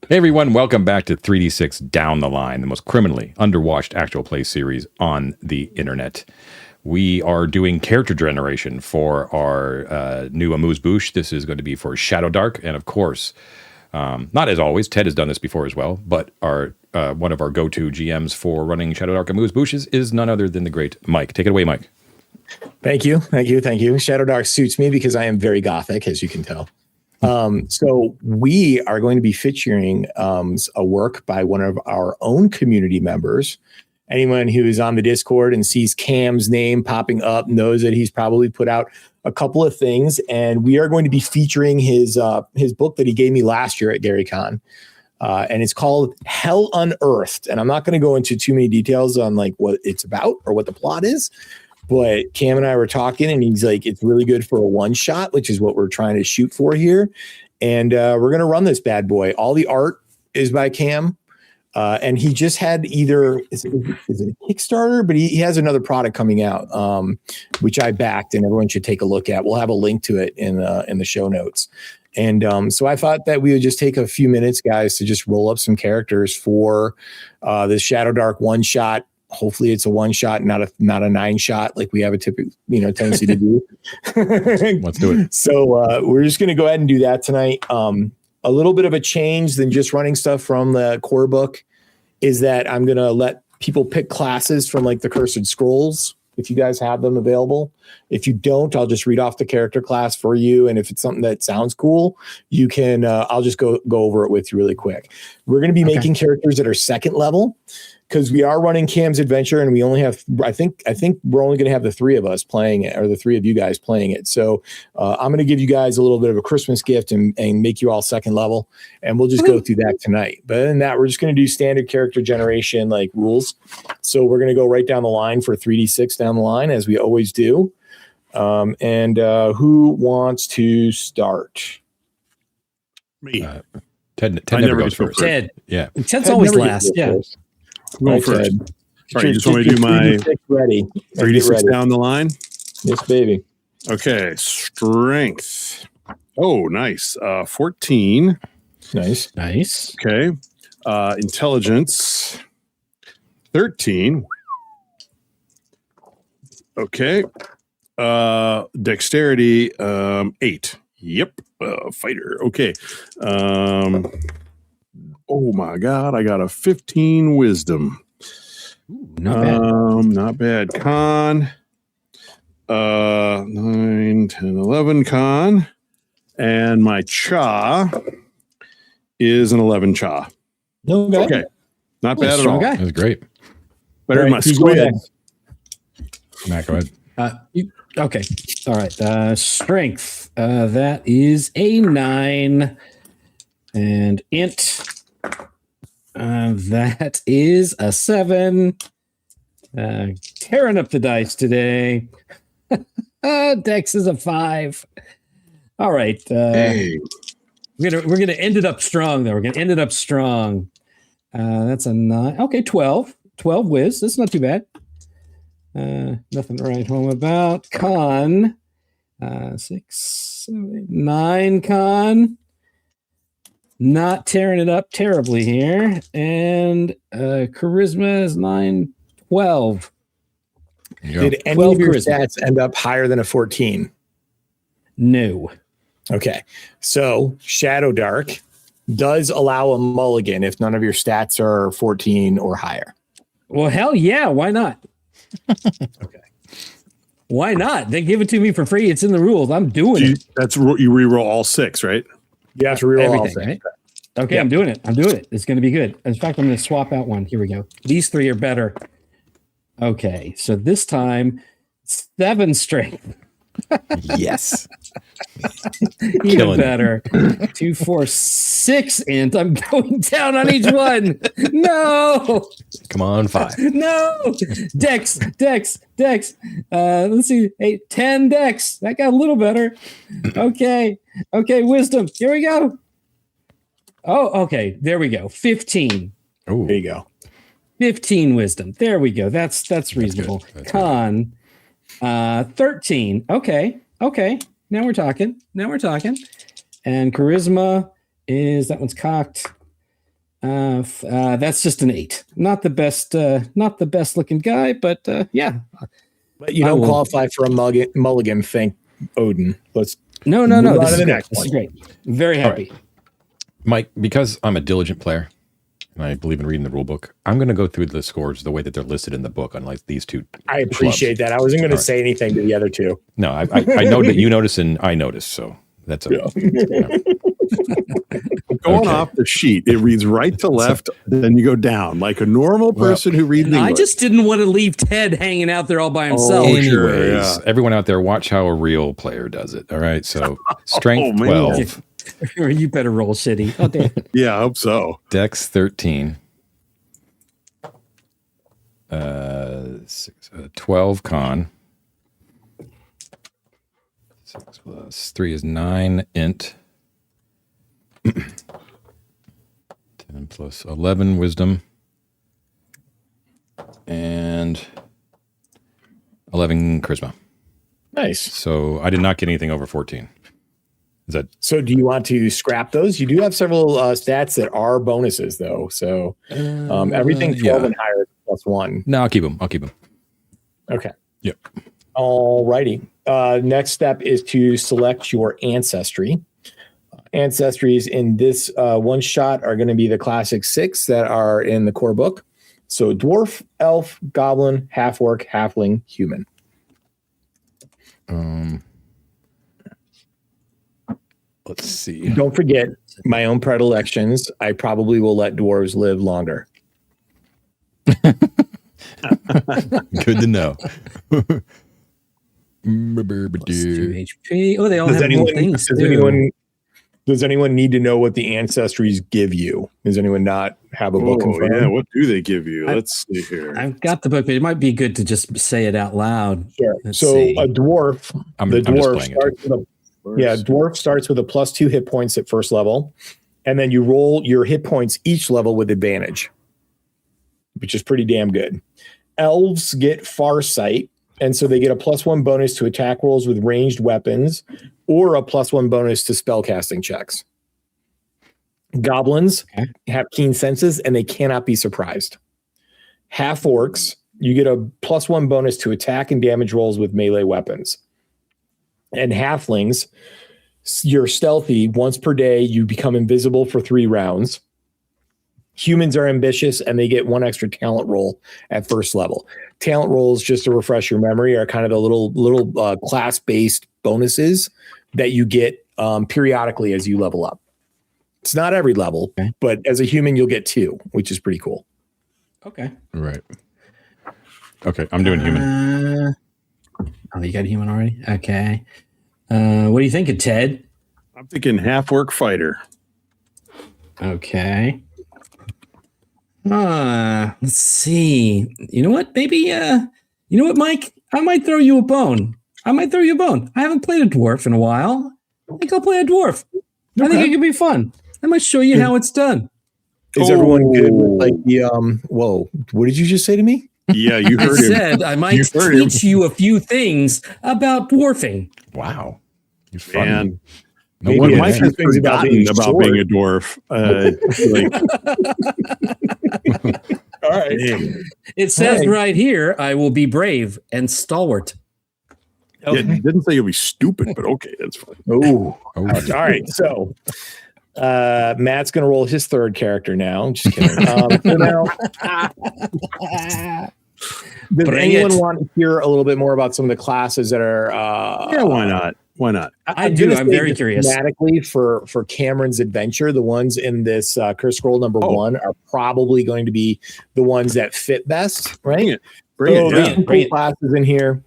Hey everyone, welcome back to 3D6 Down the Line, the most criminally underwatched actual play series on the internet. We are doing character generation for our new Amuse-bouche. This is going to be for Shadowdark, and of course, not as always, Ted has done this before as well, but our one of our go-to GMs for running Shadowdark Amuse-bouches is none other than the great Mike. Take it away, Mike. Thank you. Shadowdark suits me because I am very gothic, as you can tell. So we are going to be featuring a work by one of our own community members. Anyone who is on the Discord and sees Cam's name popping up knows that he's probably put out a couple of things, and we are going to be featuring his book that he gave me last year at GaryCon, and it's called Hell Unearthed. And I'm not going to go into too many details on like what it's about or what the plot is. But Cam and I were talking, and he's like, it's really good for a one shot, which is what we're trying to shoot for here. And we're going to run this bad boy. All the art is by Cam. And he just had either, is it a Kickstarter? But he has another product coming out, which I backed, and everyone should take a look at. We'll have a link to it in the show notes. And so I thought that we would just take a few minutes, guys, to just roll up some characters for this Shadowdark one shot. Hopefully it's a one shot, not a 9 shot like we have a typical, tendency to do. Let's do it. So we're just going to go ahead and do that tonight. A little bit of a change than just running stuff from the core book is that I'm going to let people pick classes from like the Cursed Scrolls, if you guys have them available. If you don't, I'll just read off the character class for you. And if it's something that sounds cool, you can, I'll just go over it with you really quick. We're going to be making characters that are second level, because we are running Cam's adventure, and we only have, I think we're only going to have the 3 of us playing it, or the 3 of you guys playing it. So I'm going to give you guys a little bit of a Christmas gift and make you all second level, and we'll just go through that tonight. But other than that, we're just going to do standard character generation like rules. So we're going to go right down the line for 3D6 down the line, as we always do. And who wants to start? Me. Ted never goes first. Ted. Yeah. Ted's always last. Yeah. Go first. All right, you just want me to do my 3D6 down the line? Yes, baby. Okay, strength. Oh, nice. 14. Nice. Okay. Intelligence. 13. Okay. Dexterity. 8. Yep. Fighter. Okay. Oh my God, I got a 15 wisdom. Ooh, not bad. Con. 9, 10, 11 con. And my cha is an 11 cha. Okay. Not bad at all. That was great. Better than my squid. Matt, go ahead. Okay. All right. Strength. That is a 9. And int. That is a 7. Tearing up the dice today. Dex is a 5. All right. Hey. We're gonna end it up strong, though. We're gonna end it up strong. That's a 9. Okay, 12. 12 whiz. That's not too bad. Nothing to write home about. Con. 6, 7, 8, 9 con. Not tearing it up terribly here. And charisma is 9, 12. Did any of your stats end up higher than a 14? No. Okay. So Shadowdark does allow a mulligan if none of your stats are 14 or higher. Well, hell yeah. Why not? Okay. Why not? They give it to me for free. It's in the rules. I'm doing it. That's you reroll all 6, right? You have to reroll everything, all 6. Right? Okay, yeah. I'm doing it. It's going to be good. In fact, I'm going to swap out one. Here we go. These 3 are better. Okay, so this time, 7 strength. Yes. Even better. 2, 4, 6 int. I'm going down on each one. No. Come on, 5. No. Dex. Let's see. 8, 10 dex. That got a little better. Okay. Wisdom. Here we go. Oh, okay. There we go. 15. Oh, there you go. 15 wisdom. There we go. That's reasonable. That's Con. 13. Okay. Now we're talking. And charisma is, that one's cocked. That's just an 8. Not the best looking guy, but yeah. But you don't qualify for a mulligan. Thank Odin. Let's no. This is Great. This is great. I'm very happy. Right. Mike, because I'm a diligent player and I believe in reading the rule book, I'm going to go through the scores the way that they're listed in the book, unlike these two. I appreciate that. I wasn't going to say anything to the other two. No, I know that you notice and I notice, so that's Going off the sheet, it reads right to left, then you go down like a normal person who reads English. I just didn't want to leave Ted hanging out there all by himself. Anyways, everyone out there, watch how a real player does it. All right, so strength 12. You better roll shitty. Oh, damn. Yeah, I hope so. Dex 13. 12 con. 6 plus 3 is 9 int. 10 plus 11 wisdom. And 11 charisma. Nice. So I did not get anything over 14. Is that so? Do you want to scrap those? You do have several stats that are bonuses, though. So everything 12 and higher is +1. No, I'll keep them. Okay. Yep. All righty. Next step is to select your ancestry. Ancestries in this one shot are going to be the classic 6 that are in the core book. So dwarf, elf, goblin, half-orc, halfling, human. Let's see. Don't forget my own predilections. I probably will let dwarves live longer. Good to know. +2 HP. Oh, they all have things. Does anyone need to know what the ancestries give you? Does anyone not have a book in front? Yeah, what do they give you? Let's see here. I've got the book, but it might be good to just say it out loud. Sure. A dwarf, dwarf starts with a +2 hit points at first level, and then you roll your hit points each level with advantage, which is pretty damn good. Elves get Farsight, and so they get a +1 bonus to attack rolls with ranged weapons, or a +1 bonus to spellcasting checks. Goblins have keen senses, and they cannot be surprised. Half-orcs, you get a +1 bonus to attack and damage rolls with melee weapons. And halflings, you're stealthy. Once per day, you become invisible for 3 rounds. Humans are ambitious, and they get 1 extra talent roll at first level. Talent rolls, just to refresh your memory, are kind of the little class-based bonuses that you get periodically as you level up. It's not every level, but as a human, you'll get 2, which is pretty cool. Okay. Right. Okay, I'm doing human. You got human already? Okay. What do you think of Ted? I'm thinking half-orc fighter. Okay. Let's see. You know what? Maybe, you know what, Mike? I might throw you a bone. I haven't played a dwarf in a while. I think I'll play a dwarf. I think it could be fun. I might show you how it's done. Is everyone good with like the, whoa, what did you just say to me? Yeah, you heard him. I said I might teach you a few things about dwarfing. Wow. You're funny. Man. No What wonder, Mike man. has forgotten about being a dwarf. All right. It says right here, I will be brave and stalwart. Yeah, it didn't say you'll be stupid, but okay, that's fine. Oh. All right. So Matt's going to roll his third character now. Just kidding. Does anyone want to hear a little bit more about some of the classes that are? Yeah, why not? Why not? I do. I'm very curious. Thematically, for Cameron's adventure, the ones in this Curse Scroll number 1 are probably going to be the ones that fit best, right? Bring it. There's some cool classes in here.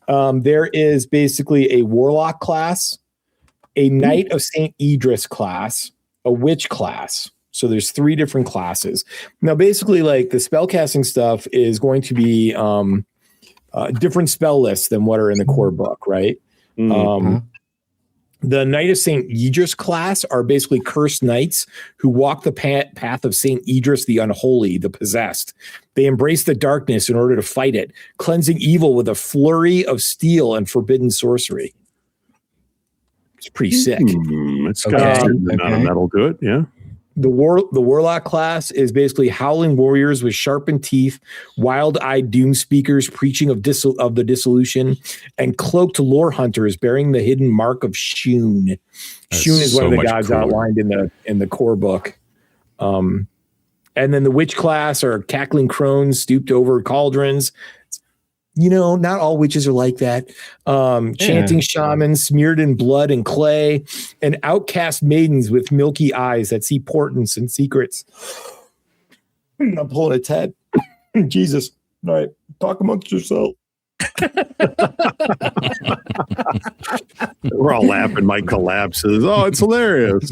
There is basically a Warlock class, a Knight of St. Idris class, a Witch class. So there's 3 different classes. Now, basically, like the spellcasting stuff is going to be different spell lists than what are in the core book, right? The Knight of St. Idris class are basically cursed knights who walk the path of St. Idris, the unholy, the possessed. They embrace the darkness in order to fight it, cleansing evil with a flurry of steel and forbidden sorcery. It's pretty sick. It's got a certain amount of metal to it, yeah. The warlock class is basically howling warriors with sharpened teeth, wild-eyed doom speakers preaching of the dissolution, and cloaked lore hunters bearing the hidden mark of Shun. Shun is one of the gods outlined in the core book. And then the witch class are cackling crones stooped over cauldrons. Not all witches are like that. Chanting shamans smeared in blood and clay, and outcast maidens with milky eyes that see portents and secrets. I'm pulling its head. Jesus. All right. Talk amongst yourself. We're all laughing. Mike collapses. Oh, it's hilarious.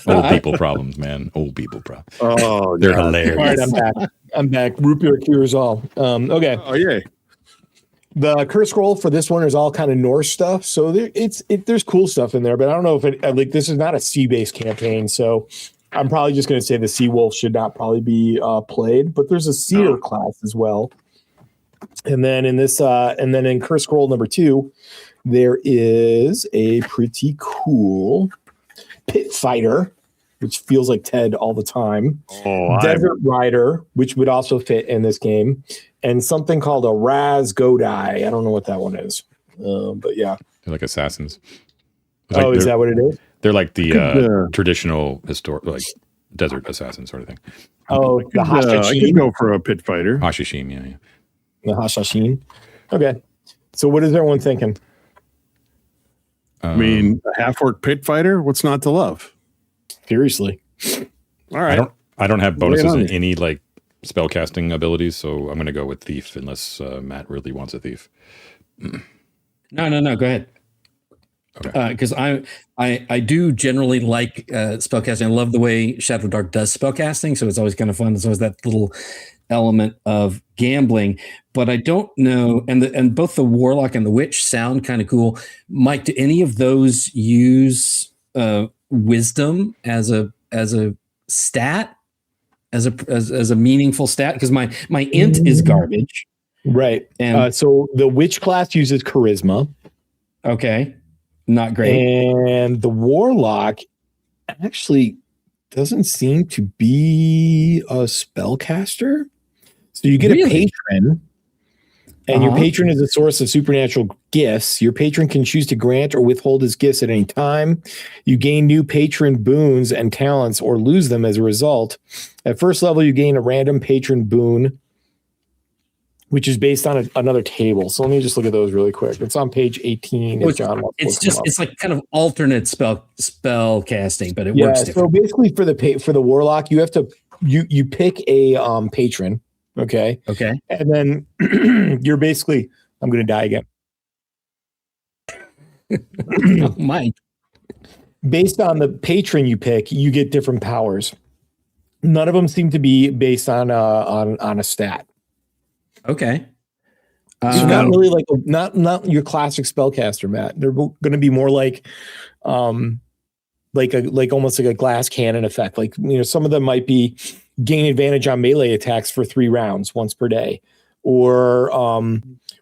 Old people problems, man. Old people problems. Oh, they're God. hilarious. All right, I'm back. Root beer cures all. Okay. Oh, yeah. The curse scroll for this one is all kind of Norse stuff. So there's cool stuff in there, but I don't know if this is not a sea-based campaign. So I'm probably just going to say the Sea Wolf should not probably be played, but there's a Seer class as well. And then in curse scroll number 2, there is a pretty cool pit fighter, which feels like Ted all the time. Desert Rider, which would also fit in this game, and something called a Raz Godai. I don't know what that one is, but yeah, they're like assassins. Is that what it is? They're like the traditional historic, like desert assassin sort of thing. Oh, the Hashashin. I could go for a pit fighter. Hashashin, yeah. The Hashashin. Okay, so what is everyone thinking? I mean, a half-orc pit fighter? What's not to love? Seriously. All right. I don't have bonuses in any like spell casting abilities, so I'm going to go with thief unless Matt really wants a thief. No. Go ahead. Okay. Because I do generally like spellcasting. I love the way Shadowdark does spellcasting, so it's always kind of fun. There's always that little element of gambling, but I don't know. And both the warlock and the witch sound kind of cool. Mike, do any of those use wisdom as a stat, as a meaningful stat? Because my int is garbage, right? And so the witch class uses charisma. Okay, not great. And the warlock actually doesn't seem to be a spellcaster. So you get a patron, and your patron is a source of supernatural gifts. Your patron can choose to grant or withhold his gifts at any time. You gain new patron boons and talents or lose them as a result. At first level, you gain a random patron boon, which is based on another table. So let me just look at those really quick. It's on page 18. It's like kind of alternate spell casting, but it works different. So basically for the warlock, you have to you pick a patron. Okay. And then you're basically, I'm going to die again. Mike. Based on the patron you pick, you get different powers. None of them seem to be based on a stat. Okay. So not really like not your classic spellcaster, Matt. They're going to be more like almost like a glass cannon effect. Like, some of them might be gain advantage on melee attacks for 3 rounds once per day, or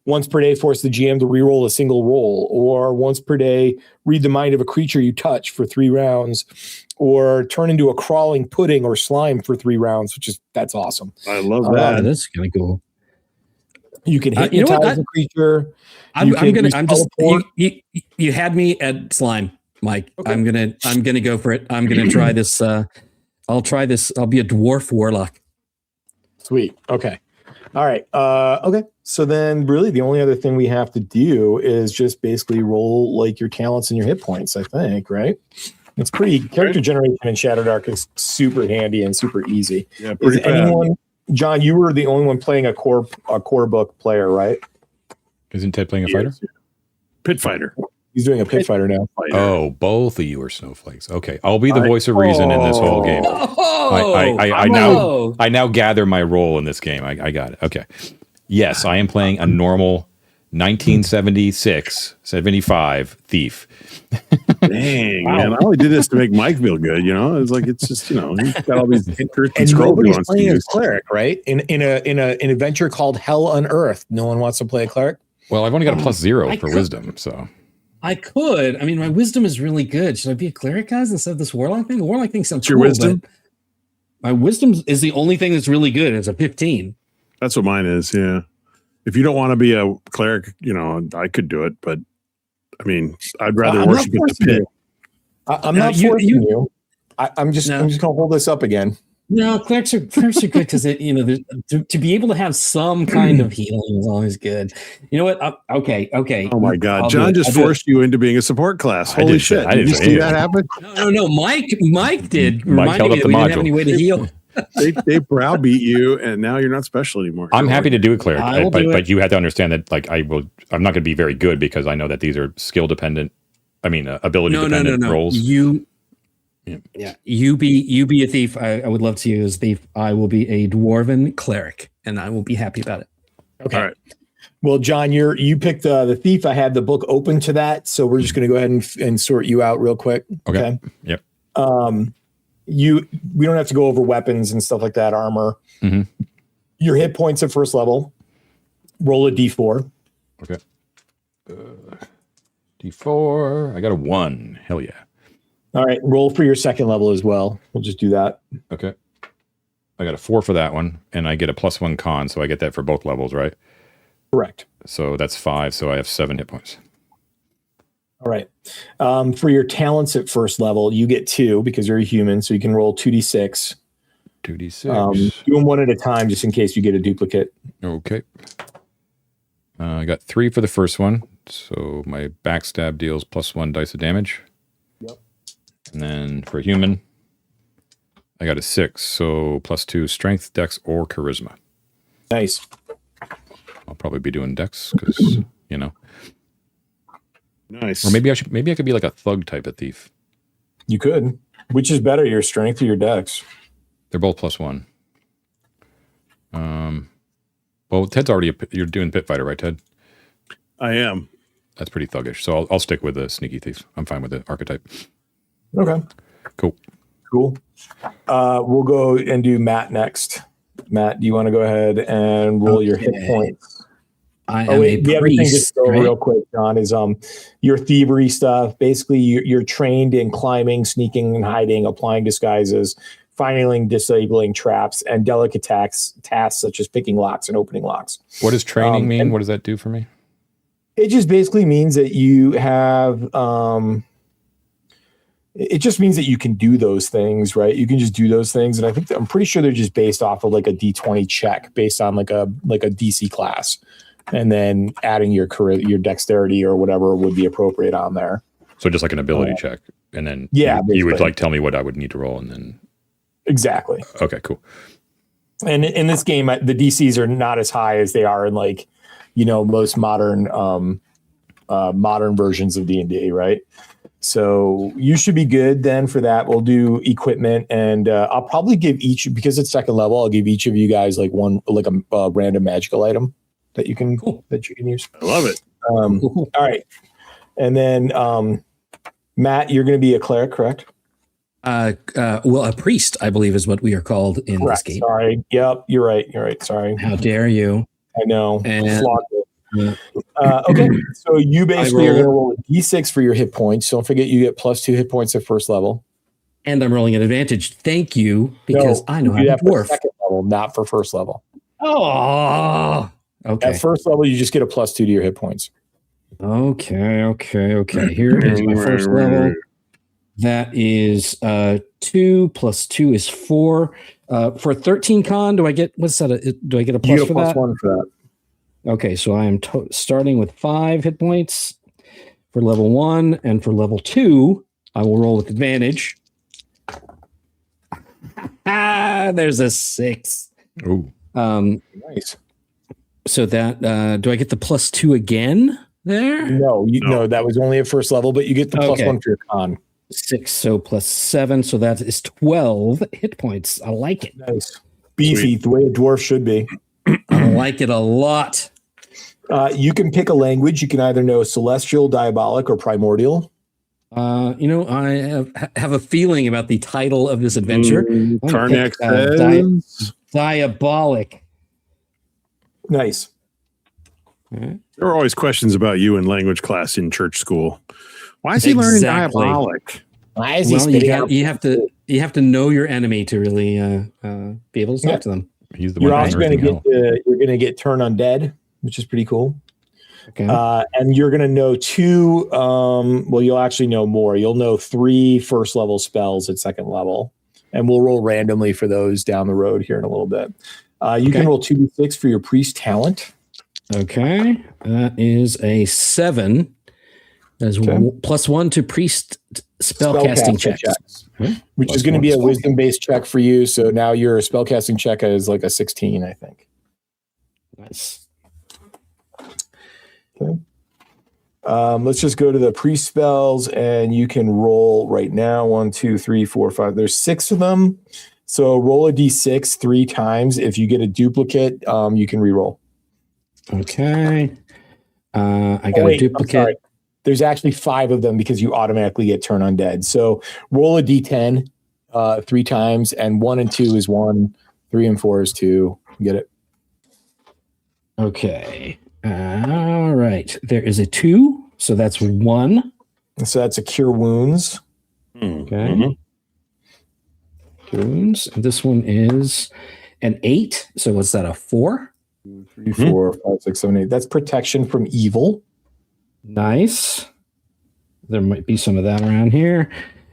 once per day force the GM to reroll a single roll, or once per day read the mind of a creature you touch for 3 rounds, or turn into a crawling pudding or slime for 3 rounds, that's awesome. I love that. That's kind of cool. You can hypnotize a creature. You had me at slime, Mike. Okay. I'm gonna go for it. I'm gonna try this. I'll try this. I'll be a dwarf warlock. Sweet. Okay. All right. Okay. So then really the only other thing we have to do is just basically roll like your talents and your hit points, I think, right? It's pretty character generation in Shadowdark is super handy and super easy. Yeah, pretty is anyone, John, you were the only one playing a core book player, right? Isn't Ted playing a fighter? Pit fighter. He's doing a pit fighter now. Oh, both of you are snowflakes. Okay, I'll be the voice of reason in this whole game. I now gather my role in this game. I got it. Okay. Yes, I am playing a normal 1976, 75 thief. Dang, man. I only did this to make Mike feel good, It's like, it's just, he's got all these and nobody's playing a cleric, right? In an adventure called Hell Unearthed, no one wants to play a cleric. Well, I've only got a +0 for wisdom, so I could. I mean, my wisdom is really good. Should I be a cleric, guys, instead of this warlock thing? The warlock thing sounds Your cool, wisdom? but my wisdom is the only thing that's really good. It's a 15. That's what mine is. Yeah. If you don't want to be a cleric, I could do it, but I mean, I'd rather worship at the pit. I'm not forcing you. I'm just going to hold this up again. No, clerics are good because to be able to have some kind of healing is always good. You know what? Okay. Oh my God, John just forced you into being a support class. Holy shit! Did you see that happen? No. Mike did. Mike held up the we module. didn't have any way to heal. They browbeat you, and now you're not special anymore. I'm happy to do it, cleric, but you have to understand that I'm not going to be very good because I know that these are skill dependent. I mean, ability dependent roles. You be a thief. I would love to use thief. I will be a dwarven cleric, and I will be happy about it. Okay. All right. Well, John, you picked the thief. I had the book open to that, so we're just going to go ahead and sort you out real quick. Okay. Yep. We don't have to go over weapons and stuff like that. Armor. Mm-hmm. Your hit points at first level. Roll a d4. Okay. D4. I got a 1. Hell yeah. All right. Roll for your second level as well. We'll just do that. Okay. I got a 4 for that one, and I get a +1 con, so I get that for both levels, right? Correct. So that's 5, so I have 7 hit points. All right. For your talents at first level, you get 2 because you're a human, so you can roll 2d6. 2d6. Do them one at a time just in case you get a duplicate. Okay. I got 3 for the first one, so my backstab deals +1 dice of damage. Yep. And then for human, I got a 6, so +2 strength, dex, or charisma. Nice. I'll probably be doing dex because, Nice. Or maybe I could be like a thug type of thief. You could. Which is better, your strength or your dex? They're both +1. Well, Ted's already you're doing pit fighter, right, Ted? I am. That's pretty thuggish. So I'll stick with the sneaky thief. I'm fine with the archetype. Okay. Cool. We'll go and do Matt next. Matt, do you want to go ahead and roll your hit points? I am a the other thing just priest, right? real quick, John, is your thievery stuff. Basically, you're trained in climbing, sneaking, and hiding, applying disguises, finding, disabling traps, and delicate tasks such as picking locks and opening locks. What does training mean? What does that do for me? It just basically means that you have. It just means that you can do those things, right? You can just do those things, and I'm pretty sure they're just based off of like a D20 check, based on like a DC class, and then adding your dexterity or whatever would be appropriate on there. So just like an ability check, and then you would like tell me what I would need to roll, and then exactly. Okay, cool. And in this game, the DCs are not as high as they are in most modern versions of D&D, right? So you should be good then for that. We'll do equipment, and I'll probably give each, because it's second level, I'll give each of you guys like a random magical item that you can use. I love it. All right. And then Matt, you're going to be a cleric, correct? Well, a priest, I believe, is what we are called in this game. Sorry. Yep. You're right. Sorry. How dare you? I know. And okay, so you basically are going to roll a d6 for your hit points. Don't forget you get +2 hit points at first level. And I'm rolling an advantage. Thank you, because I know how to dwarf. Second level, not for first level. Oh, okay. At first level, you just get a +2 to your hit points. Okay. Here is my first level. That is 2 + 2 is 4. For 13 con, do I get what's that? Do I get a plus you get for that? +1 for that. Okay, so I am starting with 5 hit points for level 1, and for level 2, I will roll with advantage. There's a 6. Ooh. Nice. So that do I get the +2 again there? No, that was only at first level, but you get the +1 for your con. 6, so +7, so that is 12 hit points. I like it. Nice. Beefy, the way a dwarf should be. I like it a lot. You can pick a language. You can either know Celestial, Diabolic, or Primordial. I have a feeling about the title of this adventure. Karnak Diabolic. Nice. There were always questions about you in language class in church school. Why is he learning diabolic? Why is he you have to know your enemy to really be able to talk to them. He's the You're one also going to get turn undead, which is pretty cool. Okay. And you're going to know 2. You'll actually know more. You'll know 3 first level spells at second level, and we'll roll randomly for those down the road here in a little bit. You can roll 2d6 for your priest talent. Okay, that is a 7. That's +1 to priest spellcasting checks. Which is going to be a wisdom-based check for you. So now your spellcasting check is like a 16, I think. Nice. Okay. Let's just go to the priest spells, and you can roll right now. 1, 2, 3, 4, 5. There's 6 of them. So roll a d6 3 times. If you get a duplicate, you can reroll. Okay. I got a duplicate. There's actually 5 of them because you automatically get turn undead. So roll a d10 3 times, and 1 and 2 is 1, 3 and 4 is 2. Get it? Okay. All right. There is a 2, so that's 1. So that's a cure wounds. Okay. Cure wounds. And this one is an 8. So what's that? A 4? 2, 3, 4, 5, 6, 7, 8. That's protection from evil. Nice. There might be some of that around here.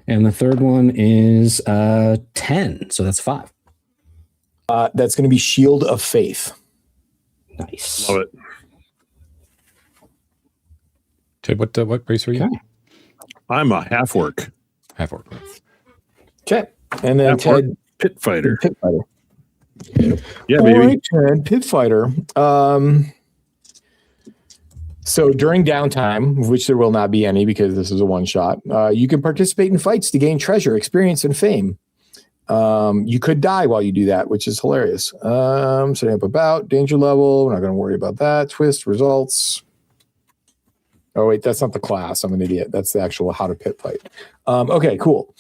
And the third one is 10. So that's 5. That's going to be shield of faith. Nice. Love it. Ted, what race are you? Okay. I'm a half-orc. Half-orc. Okay. And then Half-orc Ted, pit fighter. pit fighter. Yeah, All baby. right, Ted, pit fighter. So during downtime, which there will not be any because this is a one-shot, you can participate in fights to gain treasure, experience, and fame. You could die while you do that, which is hilarious. Setting up about danger level. We're not going to worry about that. Twist results. Oh, wait, that's not the class. I'm an idiot. That's the actual how to pit fight. Okay, cool.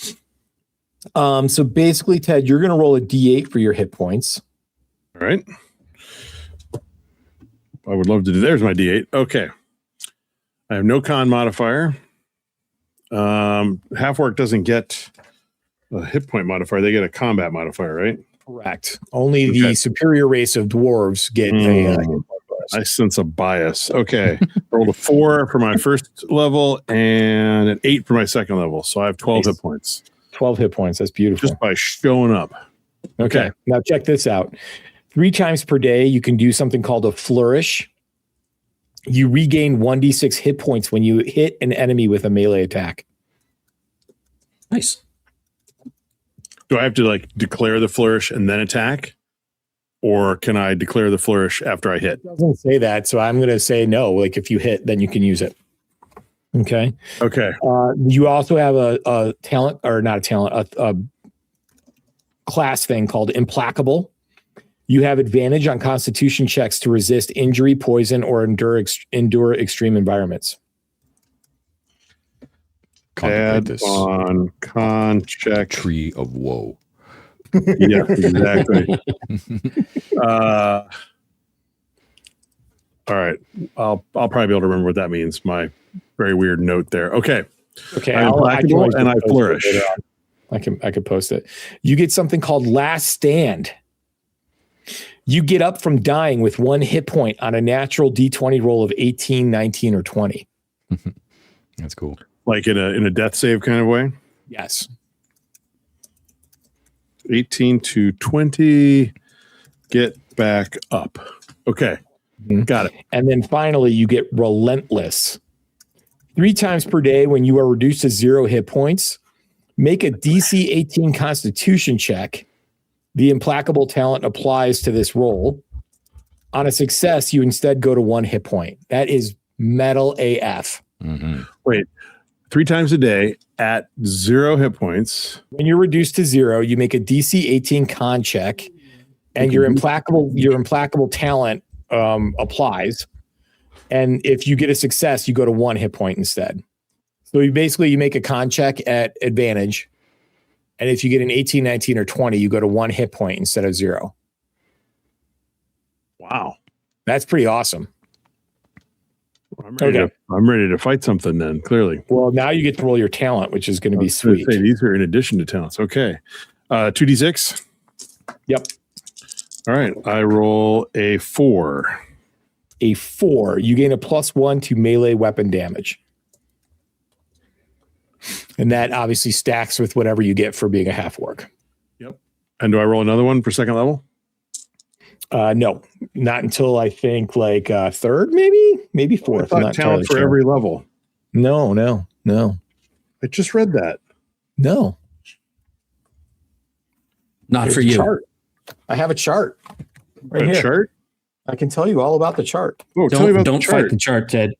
So basically, Ted, you're going to roll a D8 for your hit points. All right. I would love to do. There's my D8. Okay. I have no con modifier. Half-orc doesn't get a hit point modifier. They get a combat modifier, right? Correct. Only the superior race of dwarves get a hit point bonus. I sense a bias. Okay. Rolled a 4 for my first level and an 8 for my second level. So I have 12 hit points. 12 hit points. That's beautiful. Just by showing up. Okay. Now check this out. 3 times per day, you can do something called a flourish. You regain 1d6 hit points when you hit an enemy with a melee attack. Nice. Do I have to like declare the flourish and then attack? Or can I declare the flourish after I hit? It doesn't say that, so I'm going to say no. Like if you hit, then you can use it. Okay. Okay. You also have a talent, or not a talent, a class thing called Implacable. You have advantage on Constitution checks to resist injury, poison, or endure extreme environments. Contemplate Add this. on con check. Tree of woe. Yeah, exactly. All right. I'll probably be able to remember what that means. My very weird note there. Okay. Okay. I'm implacable and I flourish. I could post it. You get something called Last Stand. You get up from dying with 1 hit point on a natural D20 roll of 18, 19, or 20. That's cool. Like in a death save kind of way? Yes. 18 to 20. Get back up. Okay. Got it. And then finally, you get Relentless. 3 times per day when you are reduced to 0 hit points, make a DC 18 Constitution check. The Implacable talent applies to this roll. On a success, you instead go to 1 hit point. That is metal AF. Mm-hmm. Wait. 3 times a day at 0 hit points. When you're reduced to 0, you make a DC 18 con check, and your implacable talent applies. And if you get a success, you go to 1 hit point instead. So you make a con check at advantage. And if you get an 18, 19, or 20, you go to 1 hit point instead of 0. Wow. That's pretty awesome. I'm ready to fight something then, clearly. Well, now you get to roll your talent, which is going to be sweet. Say, these are in addition to talents. Okay. 2d6. Yep. All right. I roll a 4. A 4. You gain a +1 to melee weapon damage. And that obviously stacks with whatever you get for being a half orc. Yep. And do I roll another one for second level? No, not until I think like third, maybe fourth. I thought talent for every level. No. I just read that. No. Not There's for a you. chart. I have a chart right here. Chart? I can tell you all about the chart. Oh, tell me about Don't the chart. fight the chart, Ted.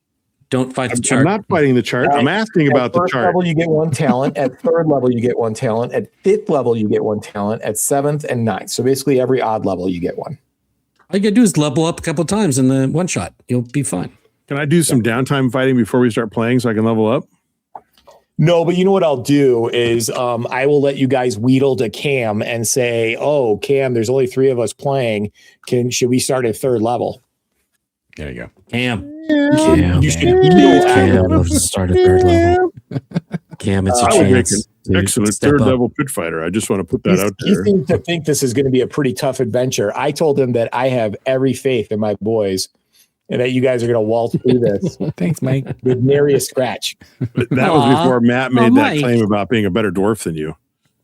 Don't fight the chart. I'm not fighting the chart. I'm asking about the first chart. level, you get 1 talent. At third level, you get 1 talent. At fifth level, you get 1 talent. At seventh and ninth. So basically, every odd level, you get 1. All you gotta do is level up a couple of times in the one shot. You'll be fine. Can I do some downtime fighting before we start playing so I can level up? No, but you know what I'll do is I will let you guys wheedle to Cam and say, "Oh, Cam, there's only 3 of us playing. Should we start at third level?" There you go. Cam. You should Cam, we'll start at third level. Cam, it's a I would make chance. an excellent third level pit fighter. I just want to put that out there. He seems to think this is going to be a pretty tough adventure. I told him that I have every faith in my boys and that you guys are going to waltz through this. Thanks, Mike. With nary a scratch. But that was before Matt made that Mike. claim about being a better dwarf than you.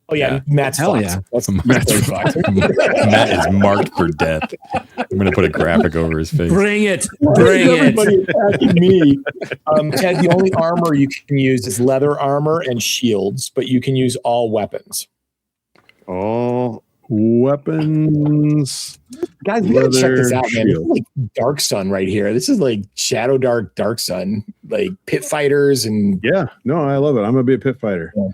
Oh yeah, Matt's Hell fucked. yeah. That's Matt's fucked. Matt is marked for death. I'm going to put a graphic over his face. Bring it. Bring it. Everybody attacking me. Ted, the only armor you can use is leather armor and shields, but you can use all weapons. All weapons. Guys, we gotta check this Leather out, man. This shield. is like Dark Sun right here. This is like Shadowdark, Dark Sun, like pit fighters and Yeah, no, I love it. I'm going to be a pit fighter. Yeah.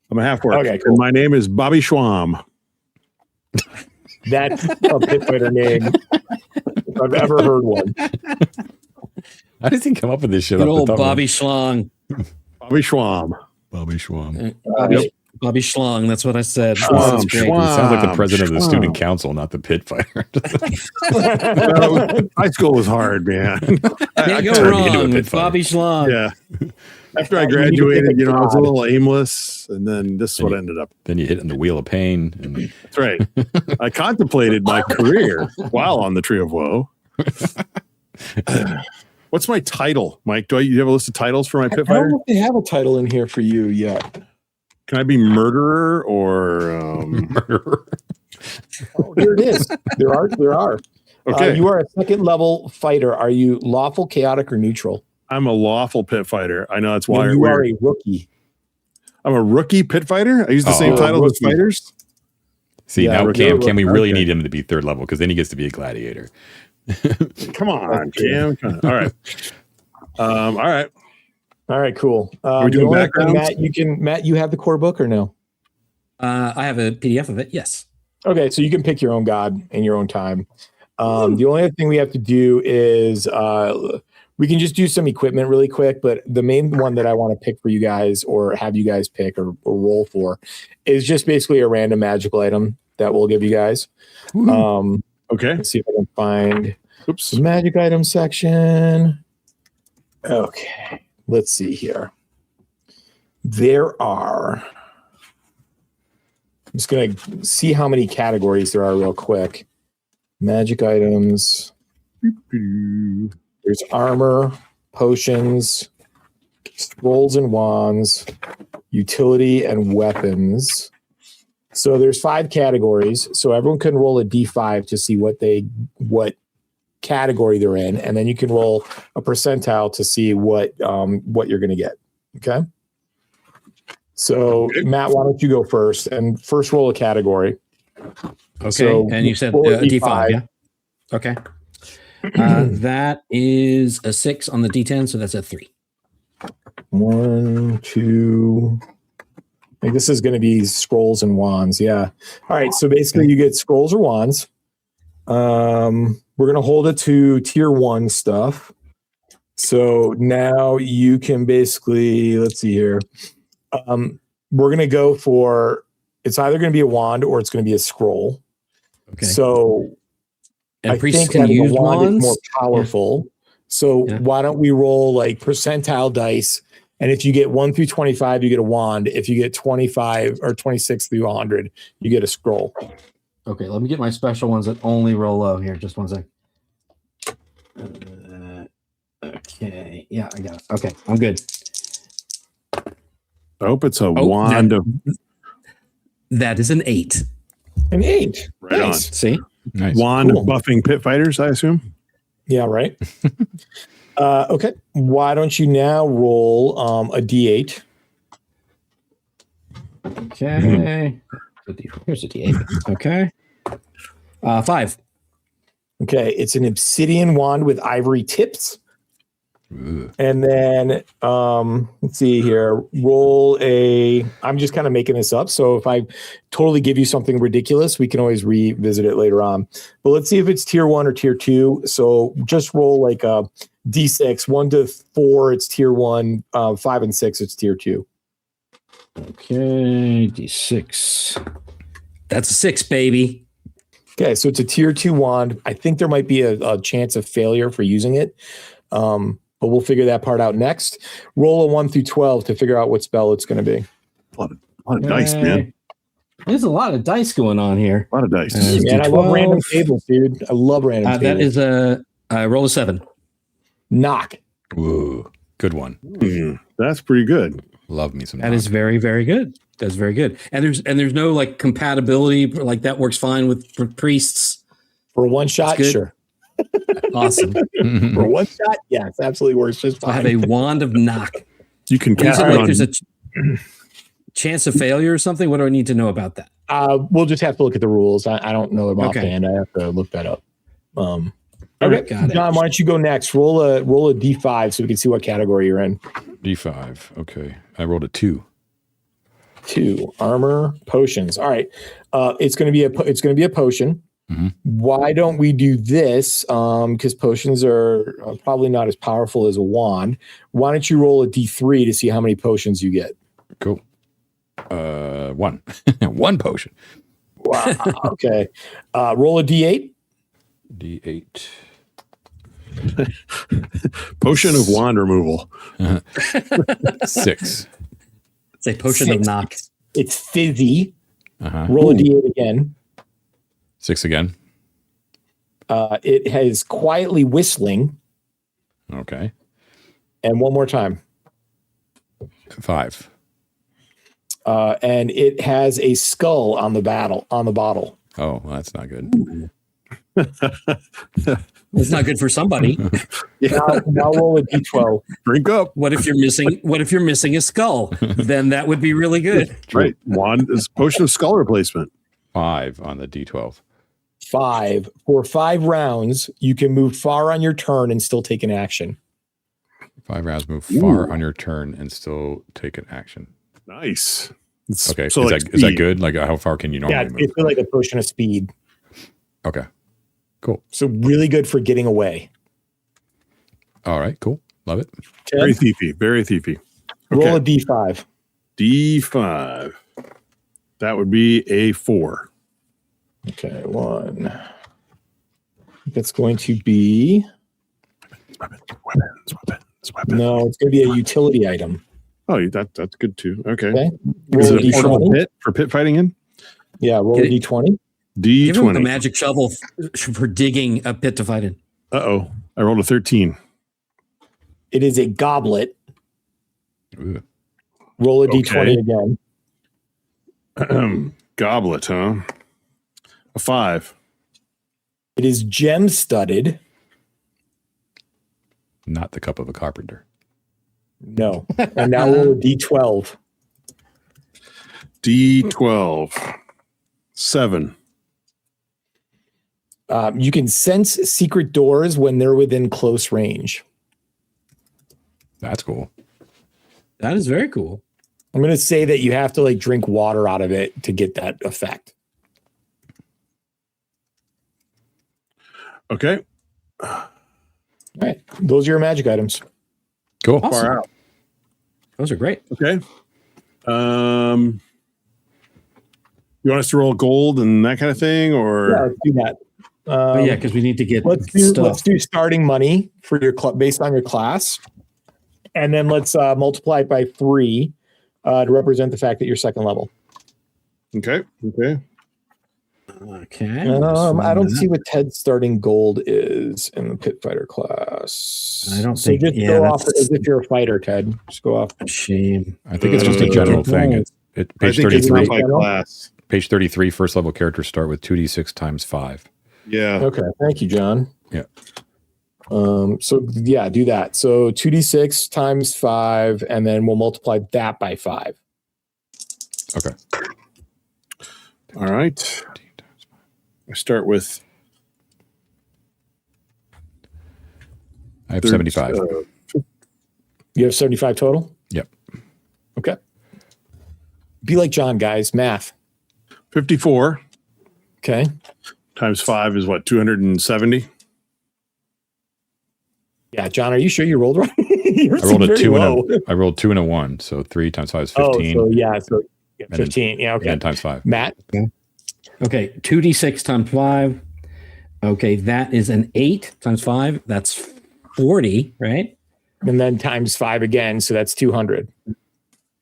I'm a half orc. Okay, cool. And my name is Bobby Schwam. that's a pit fighter name if I've ever heard one. How does he come up with this shit? Good off the old top of Bobby Schlong. Bobby Schwam. Bobby Schwam. Bobby Schlong. That's what I said. Schwam, That's great. Schwam. He sounds like the president of the Schwam. student council, not the pit fighter. High school was hard, man. Can't go turned me into a wrong pit with fighter. Bobby Schlong. Yeah. After I graduated, I was a little aimless, and then this is what ended up. Then you hit on the wheel of pain. And That's right. I contemplated my career while on the Tree of Woe. What's my title, Mike? You have a list of titles for my pit I don't fighter? know if they have a title in here for you yet. Can I be murderer or? murderer. Oh, here it is. There are. Okay, You are a second level fighter. Are you lawful, chaotic, or neutral? I'm a lawful pit fighter. I know that's why No, you are a rookie. I'm a rookie pit fighter. I use the same Oh, title as rookie. fighters. See, Yeah, now we're Cam, good. we really Okay. need him to be third level because then he gets to be a gladiator. Come on, Cam. All right. All right. All right, cool. Are we doing the only thing, backgrounds? Matt, you have the core book or no? I have a PDF of it. Yes. Okay, so you can pick your own god in your own time. The only other thing we have to do is we can just do some equipment really quick, but the main one that I want to pick for you guys or have you guys pick or roll for is just basically a random magical item that we'll give you guys. Okay. Let's see if I can find Oops. the magic item section. Okay, let's see here. There are, I'm just going to see how many categories there are real quick. Magic items. There's armor, potions, scrolls and wands, utility, and weapons. So there's 5 categories. So everyone can roll a d5 to see what category they're in, and then you can roll a percentile to see what you're going to get. Okay. So Matt, why don't you go first and first roll a category? Okay. So and you said roll a D5. Yeah. Okay. That is a 6 on the D10, so that's a 3. 1, 2. I think this is going to be scrolls and wands. Yeah. All right. So basically, you get scrolls or wands. We're going to hold it to tier 1 stuff. So now you can basically, let's see here. We're going to go for, it's either going to be a wand or it's going to be a scroll. Okay. So and I priests think can having a use wand wands. is more powerful. So why don't we roll like percentile dice? And if you get 1 through 25, you get a wand. If you get 25 or 26 through 100, you get a scroll. Okay, let me get my special ones that only roll low here. Just one sec. Okay, yeah, I got it. Okay, I'm good. I hope it's a wand of. That is an 8. An 8. Right nice. on. See? Nice. Wand of buffing pit fighters, I assume. Yeah, right. Okay. Why don't you now roll a D8? Okay. Here's a D8. Okay. 5. Okay. It's an obsidian wand with ivory tips. Ooh. And then let's see here. Roll a. I'm just kind of making this up. So if I totally give you something ridiculous, we can always revisit it later on. But let's see if it's tier 1 or tier 2. So just roll like a D6. 1 to 4, it's tier 1. 5 and 6, it's tier 2. Okay. D6. That's a 6, baby. Okay, so it's a tier 2 wand. I think there might be a chance of failure for using it. But we'll figure that part out next. Roll a 1 through 12 to figure out what spell it's going to be. A lot of dice, man. There's a lot of dice going on here. A lot of dice. Man, I love random tables, dude. I love random tables. That is a roll of 7. Knock. Ooh, good one. That's pretty good. Love me some. That is very, very good. That's very good. And there's no like compatibility, like that works fine with for priests. For one shot, sure. Awesome. For one shot, yes, absolutely works just fine. I have a wand of knock. You can You cast said it like on. there's a chance of failure or something. What do I need to know about that? We'll just have to look at the rules. I don't know about Okay. offhand. I have to look that up. Okay, Got it. John, why don't you go next? Roll a D5 so we can see what category you're in. D5. Okay, I rolled a 2. 2 armor potions. All right, it's going to be a potion. Mm-hmm. Why don't we do this? Because potions are probably not as powerful as a wand. Why don't you roll a D3 to see how many potions you get? Cool. 1. 1 potion. Wow. Okay. Roll a D8. D8. Potion of wand removal. 6. It's a potion of 6. knock. It's fizzy. Uh-huh. Roll a D8 again. 6 again. It has quietly whistling. Okay. And one more time. 5. And it has a skull on the bottle. Oh, well, that's not good. It's not good for somebody. Now roll a D12. Drink up. What if you're missing a skull? Then that would be really good. Right. Wand is potion of skull replacement. 5 on the D12. 5. For 5 rounds, you can move far on your turn and still take an action. 5 rounds move far on your turn and still take an action. Nice. Okay. So is, like that speed. good? Like how far can you normally Yeah, move? it's like a potion of speed. Okay. Cool. So really good for getting away. All right. Cool. Love it. Very thiefy. Very thiefy. Roll a D5. D5. That would be a 4. Okay, 1. That's going to be... Weapons. No, it's going to be a utility item. Oh, that's good too. Okay. Okay. Is Roll a it a portable D20. pit for pit fighting in? Yeah, roll a D20. Give him the D20. magic shovel for digging a pit to fight in. Uh-oh. I rolled a 13. It is a goblet. Ooh. Roll a Okay. D20 again. Goblet, huh? A 5. It is gem studded. Not the cup of a carpenter. No. And now roll a D12. D12. 7. You can sense secret doors when they're within close range. That's cool. That is very cool. I'm going to say that you have to like drink water out of it to get that effect. Okay. All right. Those are your magic items. Cool. Awesome. Far out. Those are great. Okay. You want us to roll gold and that kind of thing, or Yeah, let's do that. Yeah, because we need to get let's do starting money for your based on your class, and then let's multiply it by 3 to represent the fact that you're second level. Okay. I don't see what Ted's starting gold is in the pit fighter class. I don't so think. Just go off as if you're a fighter, Ted. Just go off. Shame. I think it's just a general thing. Page 33. My class. Page 33. First level characters start with 2d6 times 5. Yeah. Okay. Thank you, John. Yeah. So yeah, do that. So 2d6 times 5, and then we'll multiply that by 5. Okay. All right. I start with. I have 75. You have 75 total? Yep. Okay. Be like John, guys. Math. 54. Okay. Times 5 is what? 270. Yeah, John, are you sure you rolled right? I rolled a 2 and a 1. So 3 times 5 is 15. Oh, so yeah. So 15. Yeah. Okay. And times 5. Matt. Okay. 2d6 times 5. Okay. That is an 8 times 5. That's 40, right? And then times 5 again. So that's 200.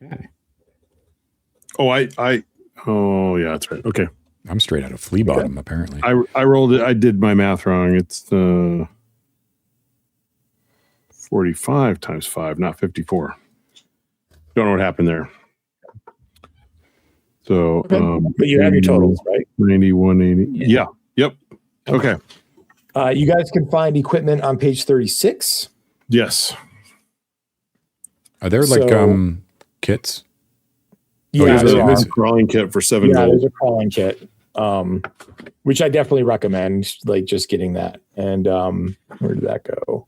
Okay. Oh, oh yeah, that's right. Okay. I'm straight out of flea bottom, apparently. I rolled it. I did my math wrong. It's 45 times 5, not 54. Don't know what happened there. So, but you have your totals, right? 91, 80. Yeah. Yep. Okay. You guys can find equipment on page 36. Yes. Are there kits? Yeah, there's a crawling kit for 7 gold. There's a crawling kit, which I definitely recommend, like just getting that. And where did that go?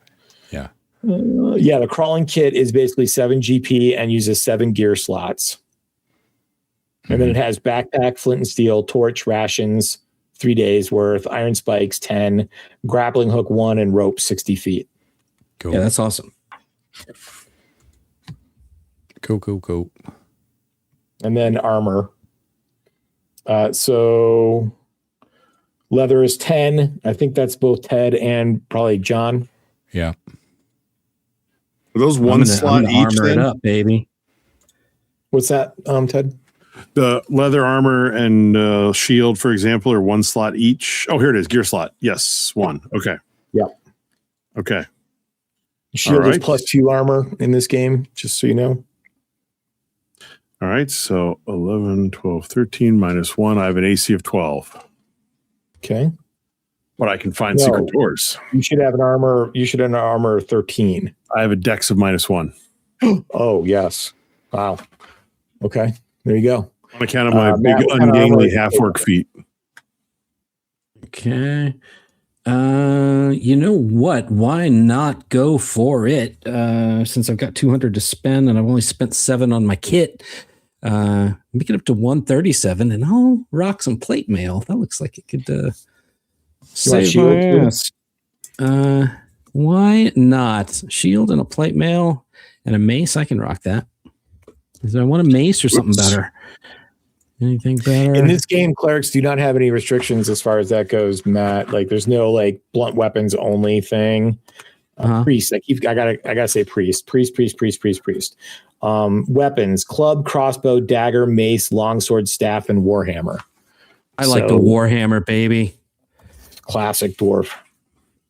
Yeah. The crawling kit is basically 7 GP and uses 7 gear slots. And then it has backpack, flint and steel, torch, rations, 3 days worth, iron spikes, 10, grappling hook 1, and rope 60 feet. Cool. Yeah, that's awesome. Cool. And then armor. So leather is 10. I think that's both Ted and probably John. Yeah. Are those one slot each? Armor it up, baby. What's that, Ted? The leather armor and shield, for example, are 1 slot each. Oh, here it is. Gear slot. Yes, 1. Okay. Yeah. Okay. Shield is +2 armor in this game, just so you know. All right. So 11, 12, 13 minus 1. I have an AC of 12. Okay. But I can find secret doors. You should have an armor. You should have an armor 13. I have a dex of -1. Oh, yes. Wow. Okay. There you go. On account of my big ungainly half-orc feet. Okay. You know what? Why not go for it? Since I've got 200 to spend and I've only spent 7 on my kit. Make it up to 137 and I'll rock some plate mail. That looks like it could save my ass. Why not? Shield and a plate mail and a mace. I can rock that. Do I want a mace or something better? Anything better? In this game, clerics do not have any restrictions as far as that goes, Matt. Like, there's no like blunt weapons only thing. Priest, I gotta say priest. Weapons: club, crossbow, dagger, mace, longsword, staff, and warhammer. I like the warhammer, baby. Classic dwarf,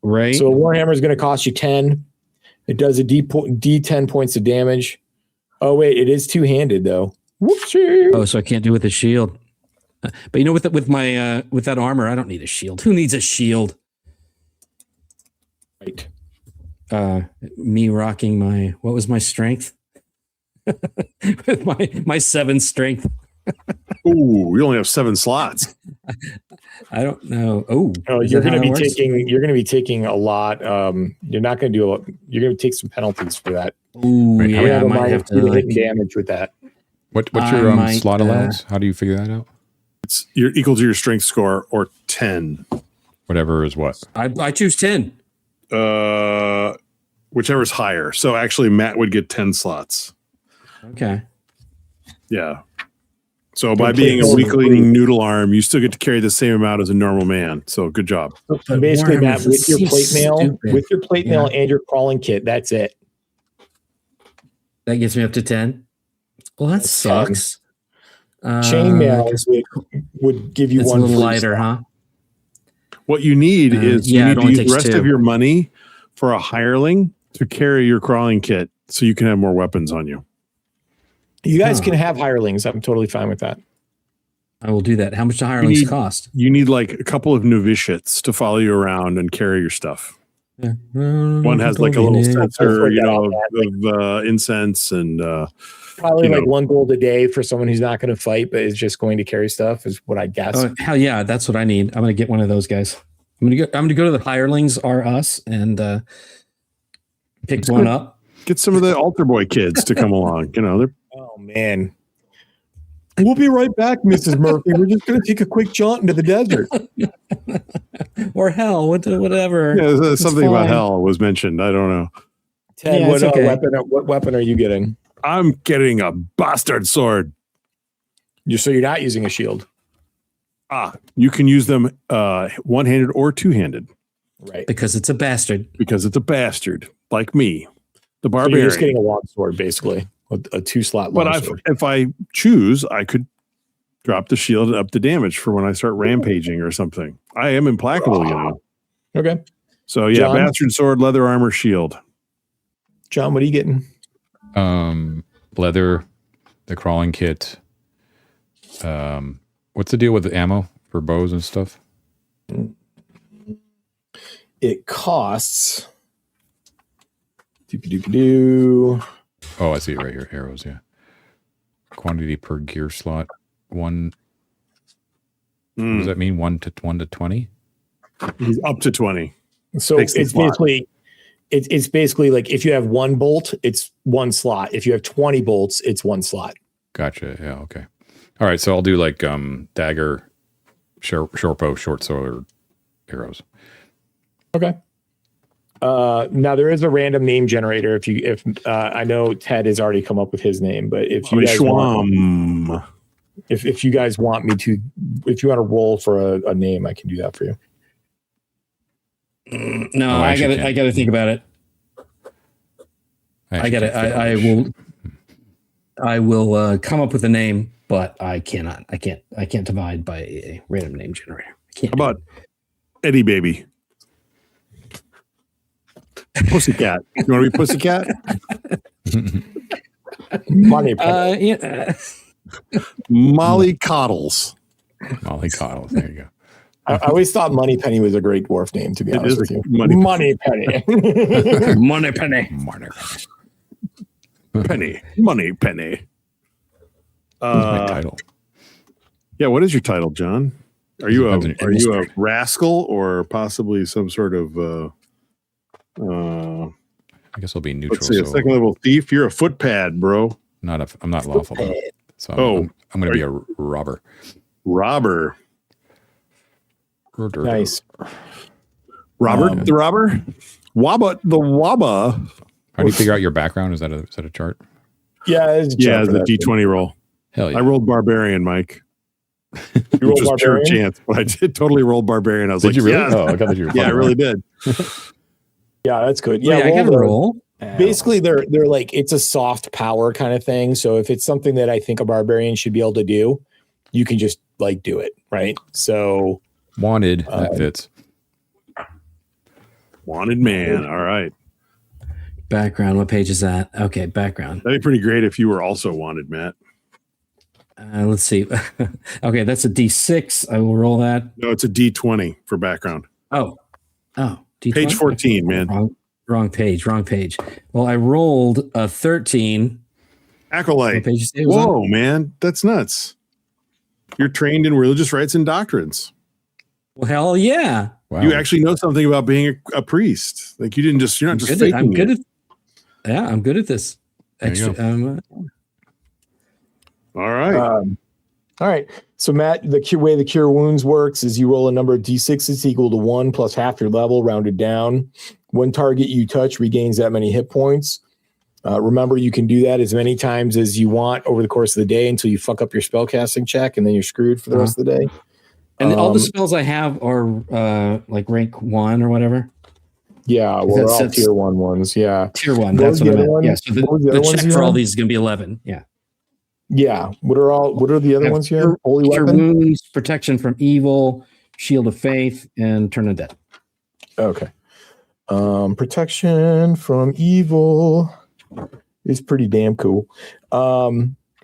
right? So a warhammer is going to cost you 10. It does a D10 points of damage. Oh wait, it is 2-handed though. Whoopsie. Oh, so I can't do it with a shield. But you know, with that armor, I don't need a shield. Who needs a shield? Right. Me rocking what was my strength? With my 7 strength. Ooh, we only have 7 slots. I don't know. Oh, you're going to be taking a lot. You're not going to do a lot. You're going to take some penalties for that. Ooh, right. Yeah, I might have to hit damage with that. What's your slot allowance? How do you figure that out? You're equal to your strength score or 10. Whatever is what. I choose 10. Whichever's higher. So actually, Matt would get 10 slots. Okay. Yeah. So by being a weakling noodle arm, you still get to carry the same amount as a normal man. So good job. So basically, Matt, with your plate mail, and your crawling kit, that's it. That gets me up to 10. Well, that sucks. Chainmail would give you it's one a little lighter, huh? What you need is you need to use the rest 2. of your money for a hireling to carry your crawling kit so you can have more weapons on you. You guys can have hirelings. I'm totally fine with that. I will do that. How much do hirelings cost? You need like a couple of novitiates to follow you around and carry your stuff. Yeah. One has like a little sensor, of incense and probably like 1 gold a day for someone who's not going to fight, but is just going to carry stuff is what I guess. Oh, hell yeah. That's what I need. I'm going to get one of those guys. I'm going to go to the hirelings are us and pick one up. Get some of the altar boy kids to come along. They're. Oh man. We'll be right back, Mrs. Murphy. We're just going to take a quick jaunt into the desert. Or hell, whatever. Yeah, something about hell was mentioned. I don't know. Ted, what weapon are you getting? I'm getting a bastard sword. So you're not using a shield. You can use them one-handed or two-handed. Right. Because it's a bastard. Like me, the barbarian. So you're just getting a long sword, basically. A 2-slot long sword. If I choose, I could drop the shield and up the damage for when I start rampaging or something. I am implacable, Okay. So yeah, John? Bastard sword, leather armor, shield. John, what are you getting? Leather, the crawling kit. What's the deal with the ammo for bows and stuff? It costs. Doop-a-doop-a-doo. Oh, I see it right here. Arrows, yeah. Quantity per gear slot. 1. What does that mean? 1 to 20? He's up to 20. So it's basically like if you have 1 bolt, it's 1 slot. If you have 20 bolts, it's 1 slot. Gotcha. Yeah. Okay. All right. So I'll do like dagger, short bow, short sword, arrows. Okay. Now there is a random name generator. If I know Ted has already come up with his name, but if you guys want, if you guys want me to, if you want to roll for a name, I can do that for you. No, I got to think about it. I will come up with a name, but I can't divide by a random name generator. I can't. How about Eddie Baby? Pussycat. You want to be Pussycat? Money. Molly Coddles. Molly Coddles. There you go. I always thought Money Penny was a great dwarf name, to be honest with you. Money Penny. Money Penny. Money Penny. My title. Yeah, what is your title, John? Are you a rascal or possibly some sort of I guess I'll be neutral. Let's see, a second level thief. You're a footpad, bro. I'm not lawful. So I'm going to be a robber. Robber. Nice. Robert the robber. Wabba the wabba. How do you figure out your background? Is that a chart? Yeah, it's the D20 roll. Hell yeah. I rolled barbarian, Mike. You rolled just pure chance, but I did totally roll barbarian. I was did you really? Yeah. Oh, I thought you were. Yeah, I really did. Yeah, that's good. Yeah, I can roll. Basically, they're like it's a soft power kind of thing. So if it's something that I think a barbarian should be able to do, you can just like do it, right? So wanted that fits. Wanted man. All right. Background. What page is that? Okay, background. That'd be pretty great if you were also wanted, Matt. Let's see. Okay, that's a D6. I will roll that. No, it's a D20 for background. Oh, D20? Page 14, man. Wrong page. Well, I rolled a 13. Acolyte. What page you say it was Whoa, on? man. That's nuts. You're trained in religious rites and doctrines. Well, hell yeah. Wow. You actually know something about being a priest. Like you're not just faking I'm good it. I'm good at this. All right. All right. So Matt, the way the cure wounds works is you roll a number of D6s equal to 1 plus half your level rounded down. One target you touch regains that many hit points. Remember, you can do that as many times as you want over the course of the day until you fuck up your spellcasting check, and then you're screwed for the rest of the day. And all the spells I have are like rank 1 or whatever. Yeah, well, they're all tier 1 ones. Yeah, tier 1. That's what I meant. Yeah, so the check for all these is going to be 11. Yeah. Yeah. What are the other ones here? Holy Weapon, Wounds, Protection from Evil, Shield of Faith, and Turn of Death. Okay. Protection from Evil is pretty damn cool. For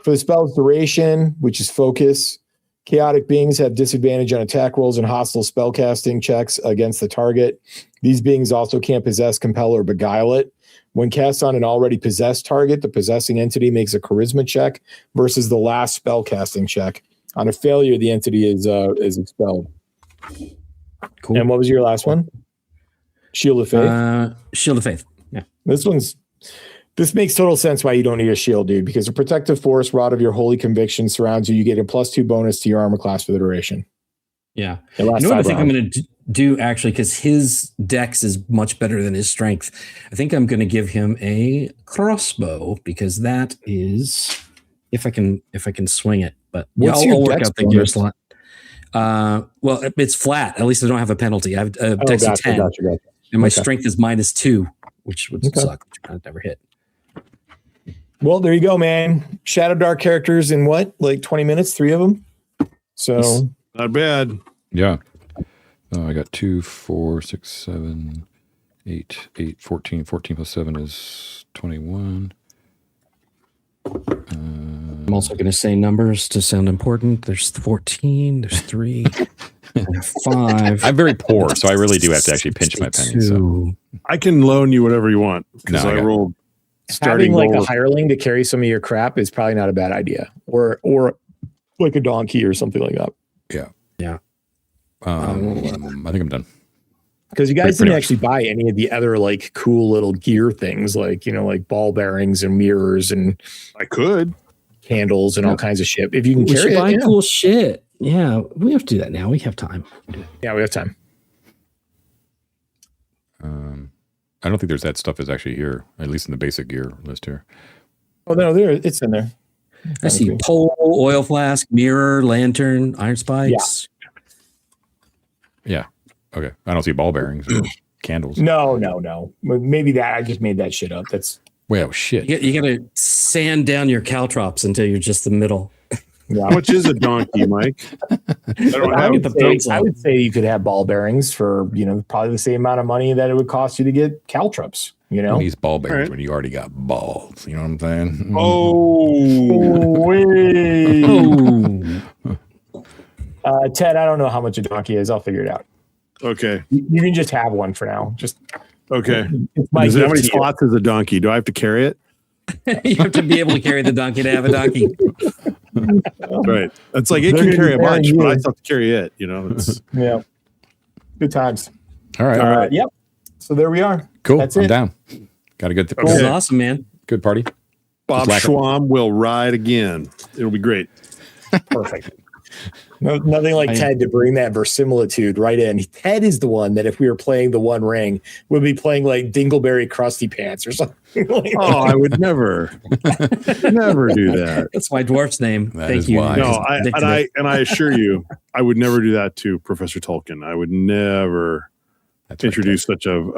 the spell's duration, which is focus, chaotic beings have disadvantage on attack rolls and hostile spellcasting checks against the target. These beings also can't possess, compel, or beguile it. When cast on an already possessed target, the possessing entity makes a charisma check versus the last spellcasting check. On a failure, the entity is expelled. Cool. And what was your last one? Shield of Faith? Shield of Faith. Yeah. This makes total sense why you don't need a shield, dude, because a protective force rod of your holy conviction surrounds you. You get a +2 bonus to your armor class for the duration. Yeah. You know what I think I'm going to do, actually, because his dex is much better than his strength. I think I'm going to give him a crossbow, because that is, if I can swing it. But I'll work out the gear slot. Well, it's flat. At least I don't have a penalty. I have a dex of 10. Gotcha. And my strength is -2, which would suck. I'd never hit. Well, there you go, man. Shadowdark characters in what? Like 20 minutes, 3 of them? So not bad. Yeah. I got 2, 4, 6, 7, 8, 14. 14 plus 7 is 21. I'm also going to say numbers to sound important. There's 14, there's 3, there's 5. I'm very poor, so I really do have to actually pinch my pennies. So. I can loan you whatever you want, because I rolled starting like a hireling to carry some of your crap is probably not a bad idea, or like a donkey or something like that. Yeah. I think I'm done. Because you guys didn't actually buy any of the other like cool little gear things, like, you know, like ball bearings and mirrors and I could candles and all kinds of shit. If you can carry it, buy cool shit. Yeah, we have to do that now. We have time. Yeah, we have time. I don't think there's that stuff is actually here, at least in the basic gear list here. Oh no, it's in there. I see pole, oil flask, mirror, lantern, iron spikes. Yeah. Okay. I don't see ball bearings or candles. No. Maybe that I just made that shit up. That's well, shit. You got to sand down your caltrops until you're just the middle. Yeah. How much is a donkey, Mike? I would say you could have ball bearings for, you know, probably the same amount of money that it would cost you to get caltrops. You know, these ball bearings when you already got balls. You know what I'm saying? Ted, I don't know how much a donkey is. I'll figure it out. Okay. You can just have one for now. Just okay. How many slots is a donkey? Do I have to carry it? You have to be able to carry the donkey to have a donkey. Right. It's like it can carry a bunch, but I still have to carry it. You know. Yeah. Good times. All right. Yep. So there we are. Cool. That's I'm it. down. Got a good. This is awesome, man. Good party. Bob Schwam will ride again. It'll be great. Perfect. Nothing like Ted to bring that verisimilitude right in. Ted is the one that if we were playing the One Ring, would be playing like Dingleberry Krusty Pants or something. Like I would never do that. That's my dwarf's name. Thank you. No, I assure you, I would never do that to Professor Tolkien. I would never introduce such an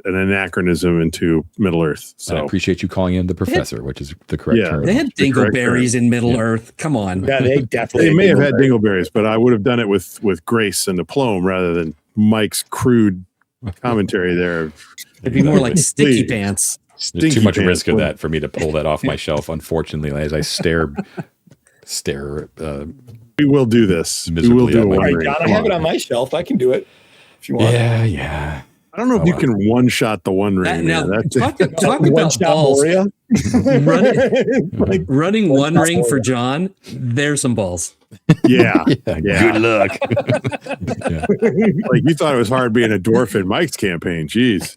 anachronism into Middle Earth. So I appreciate you calling him the professor, which is the correct term. They had dingleberries in Middle Earth. Come on. Yeah, they definitely. They may have had dingleberries, but I would have done it with grace and aplomb rather than Mike's crude commentary there. It'd be more like sticky pants. There's too much risk of that for me to pull that off my shelf. Unfortunately, as I stare. We will do this. We will do it. All right, John, I have it on my shelf. I can do it. If you want. Yeah. I don't know if you can one-shot the One Ring. Talk about balls. Running One Ring for John. There's some balls. Yeah. Good luck. Like you thought it was hard being a dwarf in Mike's campaign. Jeez.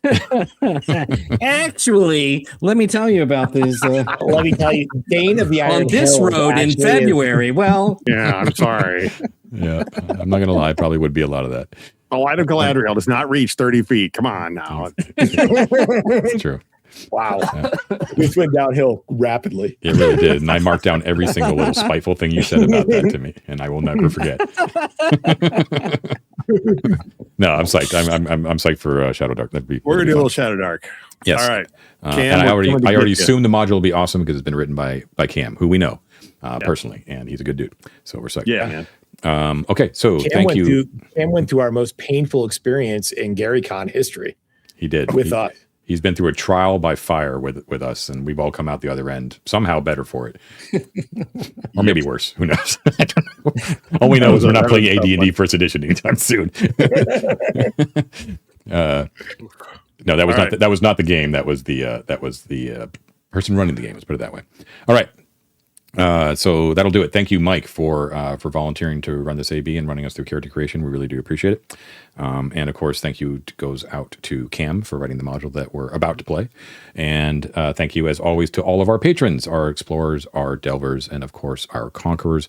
Actually, let me tell you about this. Let me tell you, Dane of the Iron on this road in February. Well, yeah, I'm sorry. Yeah, I'm not gonna lie. Probably would be a lot of that. The light of Galadriel does not reach 30 feet. Come on now. It's true. Wow. This went downhill rapidly. It really did. And I marked down every single little spiteful thing you said about that to me, and I will never forget. No, I'm psyched. I'm psyched for Shadowdark. We're going to do a little Shadowdark. Yes. All right. And I already assume the module will be awesome because it's been written by Cam, who we know personally, and he's a good dude. So we're psyched. Yeah, man. Okay, so thank you. Cam went through our most painful experience in GaryCon history. He did. With us. He's been through a trial by fire with us, and we've all come out the other end somehow better for it. Or maybe worse. Who knows? I don't know. All we know is we're not playing AD&D first edition anytime soon. No, that was not that was not the game. That was the person running the game. Let's put it that way. All right. So that'll do it. Thank you, Mike, for volunteering to run this AB and running us through character creation. We really do appreciate it. And of course, thank you goes out to Cam for writing the module that we're about to play. And thank you, as always, to all of our patrons, our explorers, our delvers, and of course, our conquerors.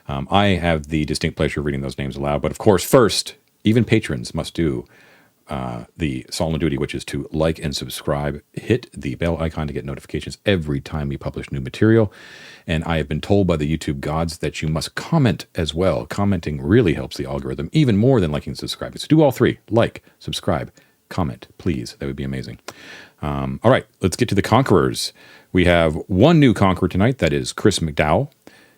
I have the distinct pleasure of reading those names aloud. But of course, first, even patrons must do the solemn duty, which is to like and subscribe. Hit the bell icon to get notifications every time we publish new material. And I have been told by the YouTube gods that you must comment as well. Commenting really helps the algorithm, even more than liking and subscribing. So do all three. Like, subscribe, comment, please. That would be amazing. All right, let's get to the conquerors. We have one new conqueror tonight. That is Chris McDowell.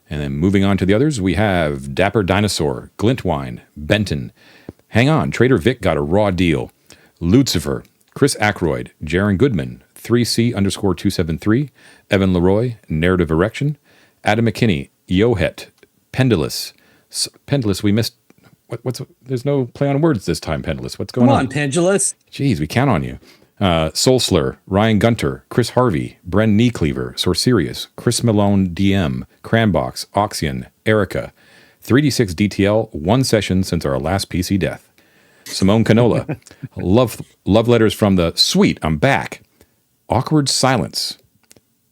And then moving on to the others, we have Dapper Dinosaur, Glintwine, Benton. Hang on, Trader Vic got a raw deal. Lucifer, Chris Ackroyd, Jaron Goodman, 3C_273, Evan Leroy, Narrative Erection, Adam McKinney, Yohet, Pendulous. Pendulous, we missed. What's there's no play on words this time, Pendulous. What's going on? Come on, Pendulous. Jeez, we count on you. Soul Slur, Ryan Gunter, Chris Harvey, Bren Kneecleaver, Sorcerius, Chris Malone DM, Cranbox, Oxian, Erica, 3D6 DTL, one session since our last PC death. Simone Canola, love letters from the sweet, I'm back. Awkward Silence,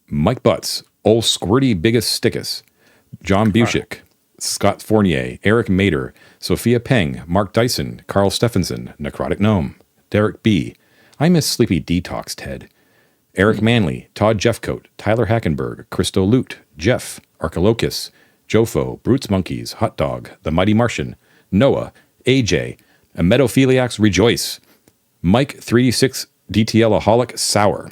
Mike Butts, Old Squirty Biggest Stickus, John Busick, Scott Fournier, Eric Mader, Sophia Peng, Mark Dyson, Carl Stephenson, Necrotic Gnome, Derek B. I miss Sleepy Detox Ted, Eric Manley, Todd Jeffcoat, Tyler Hackenberg, Christo Lute, Jeff, Archilochus, Jofo, Brutes Monkeys, Hot Dog, The Mighty Martian, Noah, AJ, Meadophiliacs Rejoice, Mike 3D6 DTL-aholic Sour,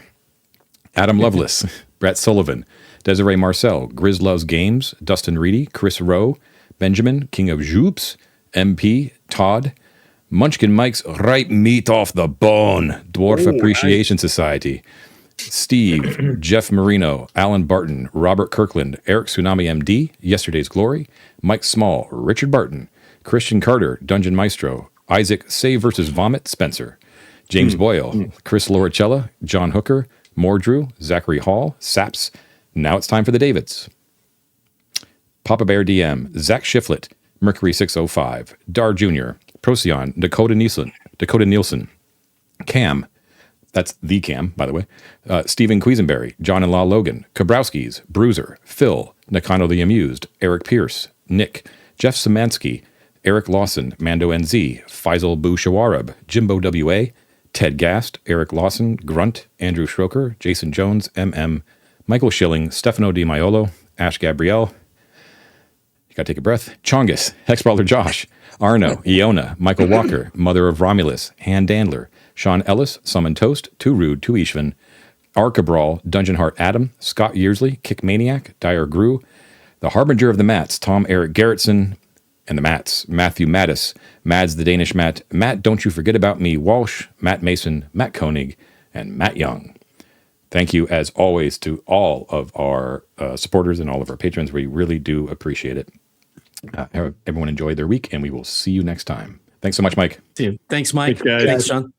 Adam Lovelace, Brett Sullivan, Desiree Marcel, Grizz Loves Games, Dustin Reedy, Chris Rowe, Benjamin, King of Joops, MP, Todd, Munchkin Mike's Ripe Meat Off the Bone, Dwarf Appreciation Society, Steve, Jeff Marino, Alan Barton, Robert Kirkland, Eric Tsunami MD, Yesterday's Glory, Mike Small, Richard Barton, Christian Carter, Dungeon Maestro, Isaac Save versus Vomit Spencer, James Boyle, Chris Loricella, John Hooker, Mordrew, Zachary Hall, Saps. Now it's time for the Davids. Papa Bear DM, Zach Shiflett, Mercury 605, Dar Jr., Procyon, Dakota Nielsen, Cam, that's the Cam, by the way, Stephen Quisenberry, John and Law Logan, Kabrowskis, Bruiser, Phil, Nakano the Amused, Eric Pierce, Nick, Jeff Szymanski, Eric Lawson, Mando NZ, Faisal Bouchawarab, Jimbo WA, Ted Gast, Eric Lawson, Grunt, Andrew Schroker, Jason Jones, MM, Michael Schilling, Stefano Di Maiolo, Ash Gabrielle, you gotta take a breath, Chongus, Hexbrawler Josh, Arno, Iona, Michael Walker, Mother of Romulus, Han Dandler, Sean Ellis, Summon Toast, Too Rude, Too Ishvan, Arcabral, Dungeon Heart Adam, Scott Yearsley, Kick Maniac, Dyer Grew, The Harbinger of the Mats, Tom Eric Garrettson, and the Mats, Matthew Mattis, Mads the Danish Matt, Matt Don't You Forget About Me Walsh, Matt Mason, Matt Koenig, and Matt Young. Thank you, as always, to all of our supporters and all of our patrons. We really do appreciate it. Everyone enjoy their week, and we will see you next time. Thanks so much, Mike. Thanks, Mike. Thanks, guys. Thanks, John.